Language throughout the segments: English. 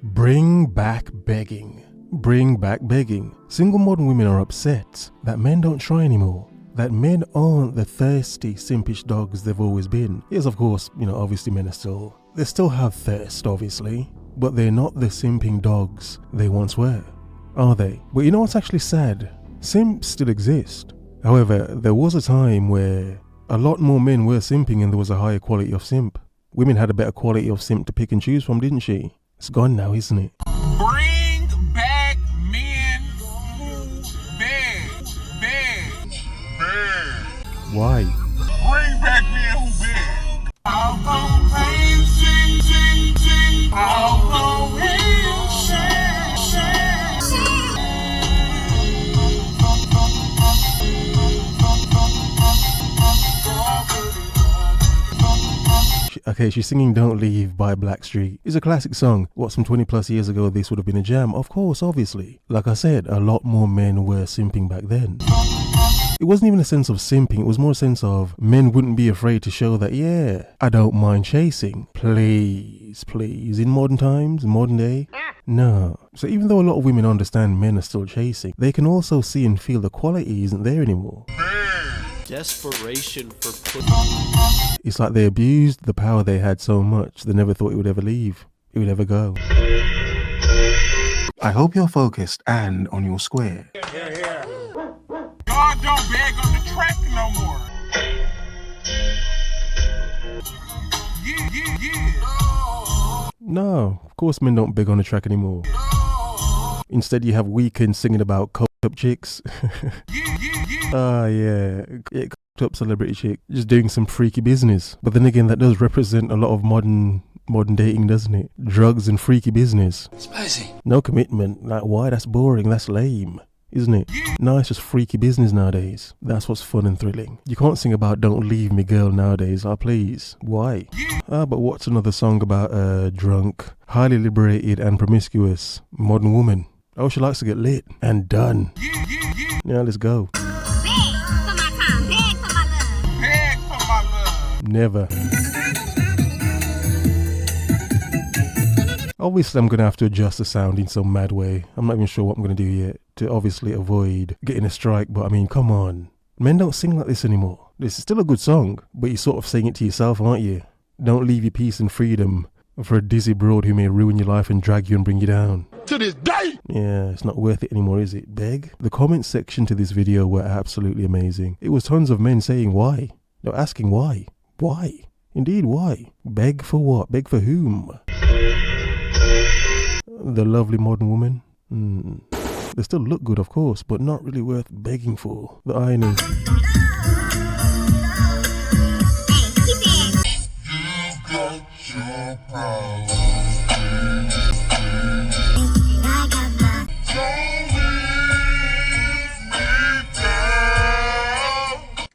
Bring back begging. Bring back begging. Single modern women are upset that men don't try anymore. That men aren't the thirsty, simpish dogs they've always been. Yes, of course, obviously men they still have thirst, obviously, but they're not the simping dogs they once were, are they? But you know what's actually sad? Simps still exist. However, there was a time where a lot more men were simping and there was a higher quality of simp. Women had a better quality of simp to pick and choose from, didn't she? It's gone now, isn't it? Bring back men who beg. Why? Bring back men who beg. I'll go crazy, sing. I'll go real sad. Okay, she's singing Don't Leave by Blackstreet. It's a classic song. What, some 20 plus years ago this would have been a jam? Of course, obviously. Like I said, a lot more men were simping back then. It wasn't even a sense of simping, it was more a sense of men wouldn't be afraid to show that, yeah, I don't mind chasing. Please. In modern times, modern day, no. So even though a lot of women understand men are still chasing, they can also see and feel the quality isn't there anymore. Desperation for It's like they abused the power they had so much they never thought it would ever leave. It would ever go. I hope you're focused and on your square. Here. God don't beg on the track no more. Yeah. No, of course men don't beg on the track anymore. Instead you have weekends singing about coked up chicks. Yeah, coked up celebrity chick just doing some freaky business. But then again, that does represent a lot of modern dating, doesn't it? Drugs and freaky business. Spicy. No commitment. Like, why? That's boring. That's lame, isn't it? No, it's just freaky business nowadays. That's what's fun and thrilling. You can't sing about don't leave me girl nowadays. Please. Why? But what's another song about a drunk, highly liberated and promiscuous modern woman? Oh, she likes to get lit and done. Yeah, let's go. Beg for my love. Never. Obviously, I'm going to have to adjust the sound in some mad way. I'm not even sure what I'm going to do yet to obviously avoid getting a strike. But I mean, come on. Men don't sing like this anymore. This is still a good song, but you're sort of saying it to yourself, aren't you? Don't leave your peace and freedom for a dizzy broad who may ruin your life and drag you and bring you down. To this day. Yeah, it's not worth it anymore, is it? Beg? The comment section to this video were absolutely amazing. It was tons of men saying why. They're asking why. Why? Indeed, why? Beg for what? Beg for whom? The lovely modern woman? They still look good, of course, but not really worth begging for. The irony.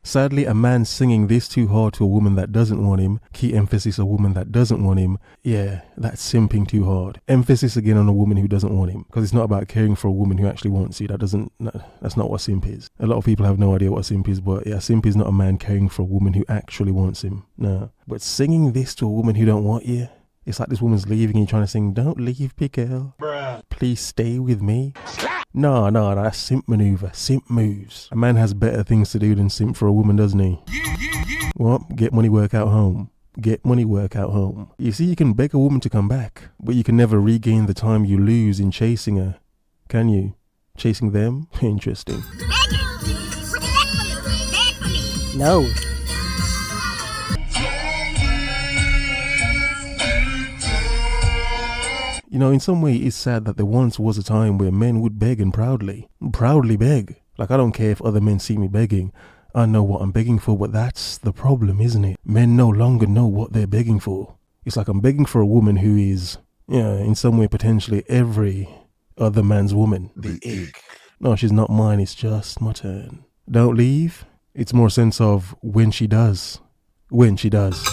Sadly, a man singing this too hard to a woman that doesn't want him, key emphasis a woman that doesn't want him, yeah, that's simping too hard. Emphasis again on a woman who doesn't want him, because it's not about caring for a woman who actually wants you. That's not what simp is. A lot of people have no idea what simp is, but yeah, simp is not a man caring for a woman who actually wants him. No. But singing this to a woman who don't want you, it's like this woman's leaving and you're trying to sing, don't leave me girl, please stay with me. No, that's simp maneuver, simp moves. A man has better things to do than simp for a woman, doesn't he? What? Get money, work out home. Get money, work out home. You see, you can beg a woman to come back, but you can never regain the time you lose in chasing her. Can you? Chasing them? Interesting. No. You know, in some way, it's sad that there once was a time where men would beg and proudly beg. Like, I don't care if other men see me begging. I know what I'm begging for, but that's the problem, isn't it? Men no longer know what they're begging for. It's like I'm begging for a woman who is, in some way, potentially every other man's woman. The egg. No, she's not mine, it's just my turn. Don't leave. It's more a sense of when she does. When she does.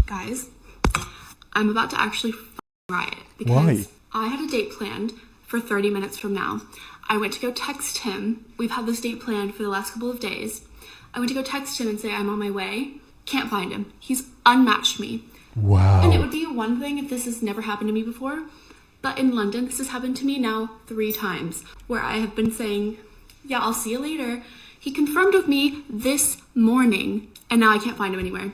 Guys, I'm about to actually riot because Why? I had a date planned for 30 minutes from now. I went to go text him. We've had this date planned for the last couple of days. I went to go text him and say I'm on my way. Can't find him. He's unmatched me. Wow. And it would be one thing if this has never happened to me before, but in London, this has happened to me now 3 times, where I have been saying, yeah, I'll see you later. He confirmed with me this morning, and now I can't find him anywhere.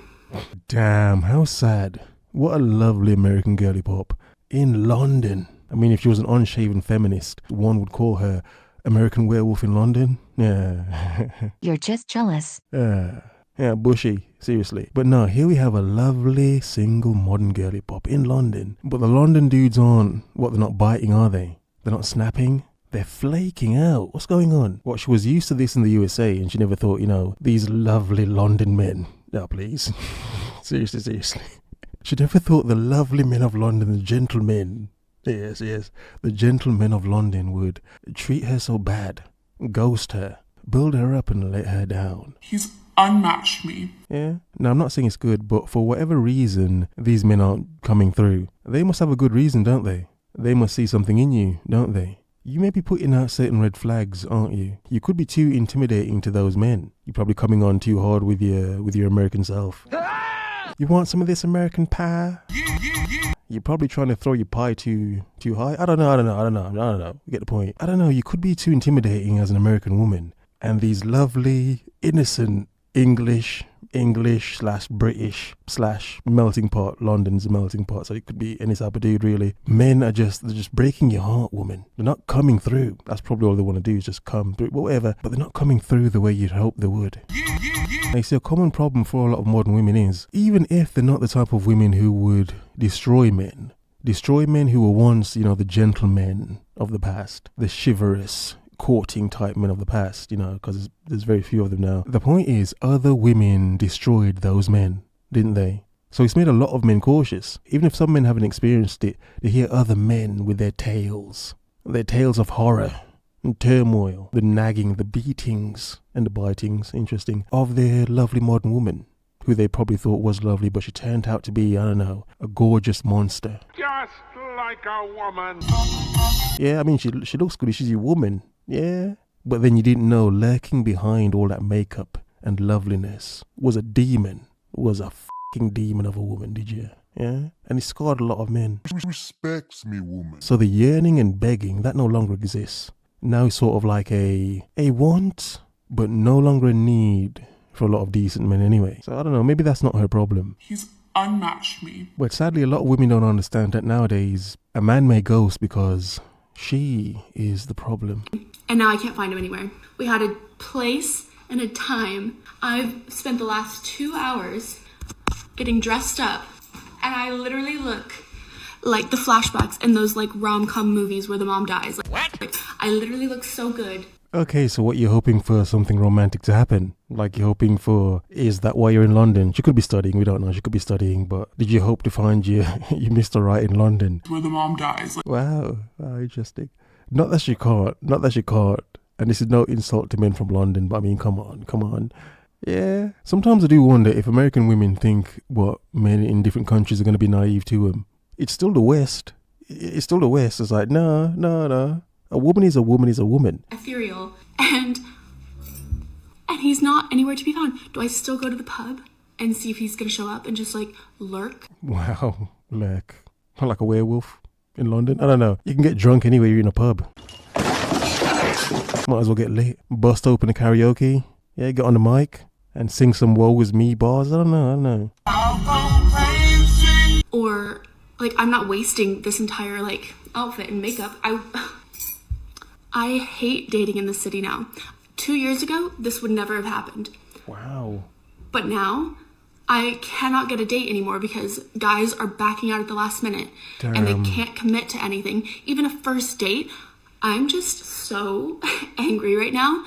Damn, how sad. What a lovely American girly pop. In London. I mean, if she was an unshaven feminist, one would call her American Werewolf in London. Yeah. You're just jealous. Yeah, bushy, seriously. But no, here we have a lovely single modern girly pop in London. But the London dudes aren't, they're not biting, are they? They're not snapping? They're flaking out. What's going on? What, she was used to this in the USA and she never thought, these lovely London men. No, please. Seriously. She never thought the lovely men of London, the gentlemen, yes, the gentlemen of London would treat her so bad, ghost her, build her up and let her down. He's unmatched me. Yeah. Now, I'm not saying it's good, but for whatever reason these men aren't coming through, they must have a good reason, don't they? They must see something in you, don't they? You may be putting out certain red flags, aren't you? You could be too intimidating to those men. You're probably coming on too hard with your American self. You want some of this American pie? You're probably trying to throw your pie too high. I don't know. You get the point. I don't know. You could be too intimidating as an American woman. And these lovely, innocent English/British/ melting pot. London's a melting pot, so it could be any type of dude, really. Men they're just breaking your heart, woman. They're not coming through. That's probably all they want to do is just come through, whatever. But they're not coming through the way you'd hope they would. Now, you see, a common problem for a lot of modern women is, even if they're not the type of women who would destroy men who were once, the gentlemen of the past, the chivalrous, courting type men of the past, because there's very few of them now. The point is, other women destroyed those men, didn't they? So it's made a lot of men cautious. Even if some men haven't experienced it, they hear other men with their tales of horror and turmoil, the nagging, the beatings and the bitings, interesting, of their lovely modern woman, who they probably thought was lovely, but she turned out to be, a gorgeous monster. Just like a woman. Yeah, I mean, she looks good, she's your woman. Yeah, but then you didn't know lurking behind all that makeup and loveliness was a demon, was a fucking demon of a woman, did you? Yeah, and it scarred a lot of men. Respects me, woman. So the yearning and begging, that no longer exists. Now it's sort of like a want, but no longer a need for a lot of decent men anyway. So I don't know, maybe that's not her problem. He's unmatched me. But sadly, a lot of women don't understand that nowadays a man may ghost because she is the problem. And now I can't find him anywhere. We had a place and a time. I've spent the last 2 hours getting dressed up, and I literally look like the flashbacks in those rom-com movies where the mom dies. What? I literally look so good. Okay, so what, you're hoping for something romantic to happen? Like you're hoping for, is that why you're in London? She could be studying, we don't know, she could be studying, but did you hope to find you Mr. Right in London? Where the mom dies. Wow, interesting. Not that she can't. And this is no insult to men from London, but I mean, come on. Yeah. Sometimes I do wonder if American women think what men in different countries are going to be naive to them. It's still the West. It's like, no. A woman is a woman. Ethereal. And he's not anywhere to be found. Do I still go to the pub and see if he's going to show up and just lurk? Wow, lurk. Like a werewolf in London? I don't know. You can get drunk anywhere you're in a pub. Might as well get lit. Bust open a karaoke. Yeah, get on the mic and sing some Woe Is Me bars. I don't know. Or, I'm not wasting this entire, outfit and makeup. I hate dating in the city now. 2 years ago, this would never have happened. Wow. But now, I cannot get a date anymore because guys are backing out at the last minute. Damn. And they can't commit to anything. Even a first date. I'm just so angry right now.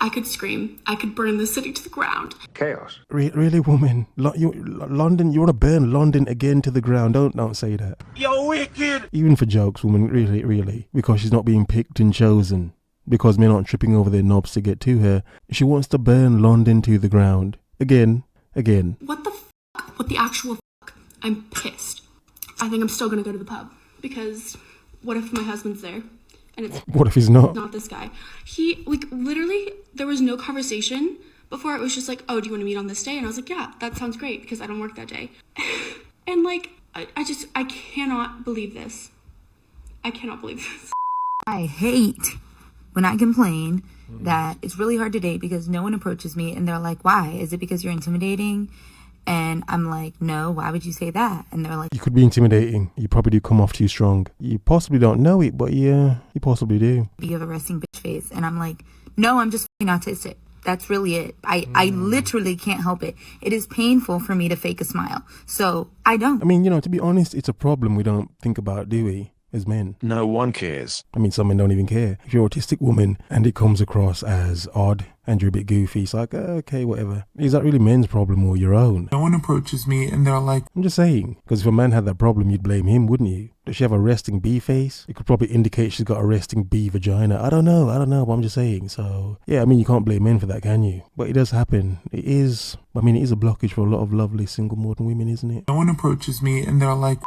I could scream. I could burn the city to the ground. Chaos. Really, woman? London, you want to burn London again to the ground? Don't say that. You're wicked. Even for jokes, woman, really. Because she's not being picked and chosen. Because men aren't tripping over their knobs to get to her. She wants to burn London to the ground. Again. What the fuck? What the actual fuck? I'm pissed. I think I'm still gonna go to the pub. Because what if my husband's there? And it's what if he's not? Not this guy. Literally, there was no conversation Before it was just like, oh, do you want to meet on this day? And I was like, yeah, that sounds great because I don't work that day. And like, I cannot believe this. I cannot believe this. I hate when I complain that it's really hard to date because no one approaches me and they're like, why? Is it because you're intimidating? And I'm like, no, why would you say that? And they're like, You could be intimidating. You probably do come off too strong. You possibly don't know it, but yeah, you possibly do. you have a resting bitch face. And I'm like, no, I'm just fucking autistic. That's really it. I literally can't help it. It is painful for me to fake a smile. So I don't. I mean, to be honest, it's a problem we don't think about, do we? As men. No one cares. I mean, some men don't even care. If you're an autistic woman and it comes across as odd and you're a bit goofy, it's like, okay, whatever. Is that really men's problem or your own? No one approaches me and they're like, I'm just saying, because if a man had that problem, you'd blame him, wouldn't you? Does she have a resting B face? It could probably indicate she's got a resting B vagina. I don't know, but I'm just saying. So, yeah, I mean, you can't blame men for that, can you? But it does happen. It is a blockage for a lot of lovely single modern women, isn't it? no one approaches me and they're like,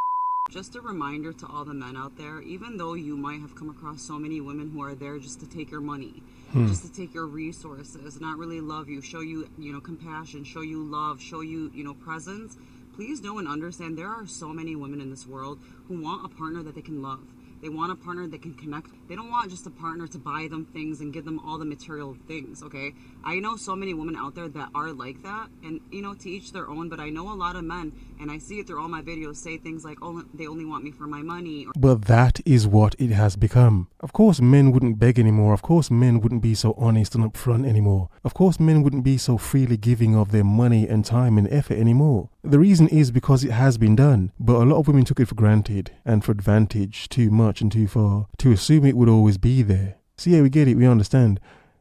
Just a reminder to all the men out there, even though you might have come across so many women who are there just to take your money, just to take your resources, not really love you, show you, compassion, show you love, show you, presence, please know and understand there are so many women in this world who want a partner that they can love. They want a partner that can connect. They don't want just a partner to buy them things and give them all the material things, okay? I know so many women out there that are like that, and, to each their own, but I know a lot of men, and I see it through all my videos, say things like, oh, they only want me for my money. But that is what it has become. Of course, men wouldn't beg anymore. Of course, men wouldn't be so honest and upfront anymore. Of course, men wouldn't be so freely giving of their money and time and effort anymore. The reason is because it has been done. But a lot of women took it for granted and for advantage too much and too far to assume it would always be there. So yeah, we get it, we understand.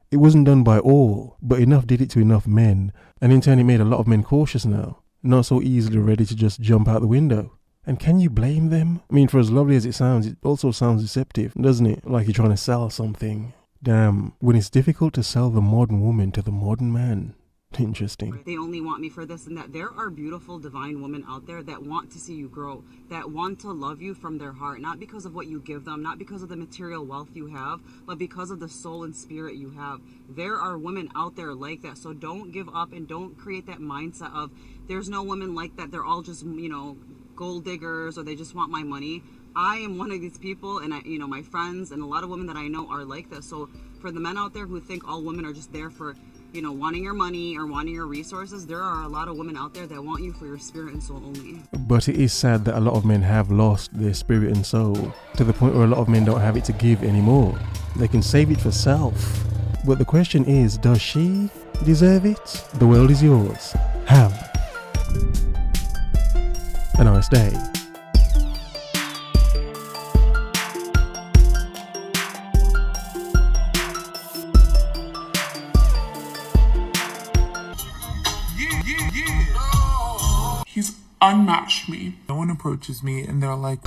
It wasn't done by all, but enough did it to enough men. And in turn, it made a lot of men cautious now. Not so easily ready to just jump out the window. And can you blame them? I mean, for as lovely as it sounds, it also sounds deceptive, doesn't it? Like you're trying to sell something. Damn, when it's difficult to sell the modern woman to the modern man. Interesting. They only want me for this and that. There are beautiful, divine women out there that want to see you grow, that want to love you from their heart, not because of what you give them, not because of the material wealth you have, but because of the soul and spirit you have. There are women out there like that, so don't give up and don't create that mindset of there's no women like that. They're all just, gold diggers or they just want my money. I am one of these people, and my friends and a lot of women that I know are like this. So for the men out there who think all women are just there for wanting your money or wanting your resources, there are a lot of women out there that want you for your spirit and soul only. But it is sad that a lot of men have lost their spirit and soul to the point where a lot of men don't have it to give anymore. They can save it for self. But the question is, does she deserve it? The world is yours. Have a nice day. he's unmatched me. No one approaches me and they're like,